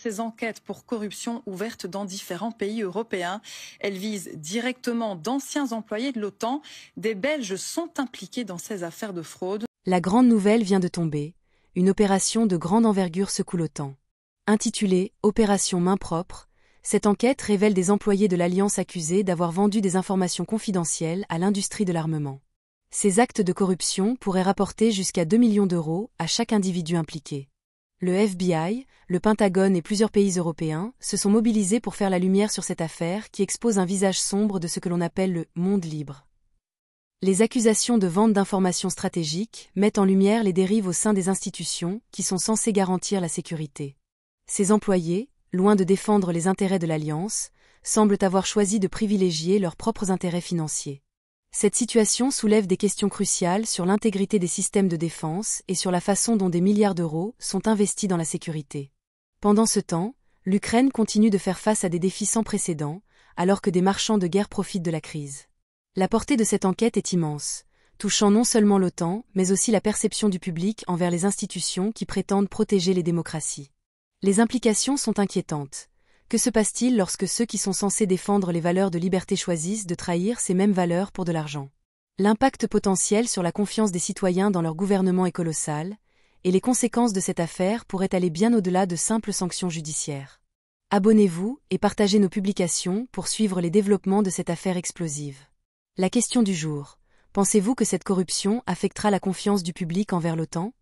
ces enquêtes pour corruption ouvertes dans différents pays européens. Elles visent directement d'anciens employés de l'OTAN. Des Belges sont impliqués dans ces affaires de fraude. La grande nouvelle vient de tomber. Une opération de grande envergure secoue l'OTAN. Intitulée « Opération main propre », cette enquête révèle des employés de l'Alliance accusés d'avoir vendu des informations confidentielles à l'industrie de l'armement. Ces actes de corruption pourraient rapporter jusqu'à 2 millions d'euros à chaque individu impliqué. Le FBI, le Pentagone et plusieurs pays européens se sont mobilisés pour faire la lumière sur cette affaire qui expose un visage sombre de ce que l'on appelle le « monde libre ». Les accusations de vente d'informations stratégiques mettent en lumière les dérives au sein des institutions qui sont censées garantir la sécurité. Ces employés, loin de défendre les intérêts de l'Alliance, semblent avoir choisi de privilégier leurs propres intérêts financiers. Cette situation soulève des questions cruciales sur l'intégrité des systèmes de défense et sur la façon dont des milliards d'euros sont investis dans la sécurité. Pendant ce temps, l'Ukraine continue de faire face à des défis sans précédent, alors que des marchands de guerre profitent de la crise. La portée de cette enquête est immense, touchant non seulement l'OTAN, mais aussi la perception du public envers les institutions qui prétendent protéger les démocraties. Les implications sont inquiétantes. Que se passe-t-il lorsque ceux qui sont censés défendre les valeurs de liberté choisissent de trahir ces mêmes valeurs pour de l'argent? L'impact potentiel sur la confiance des citoyens dans leur gouvernement est colossal, et les conséquences de cette affaire pourraient aller bien au-delà de simples sanctions judiciaires. Abonnez-vous et partagez nos publications pour suivre les développements de cette affaire explosive. La question du jour: pensez-vous que cette corruption affectera la confiance du public envers l'OTAN?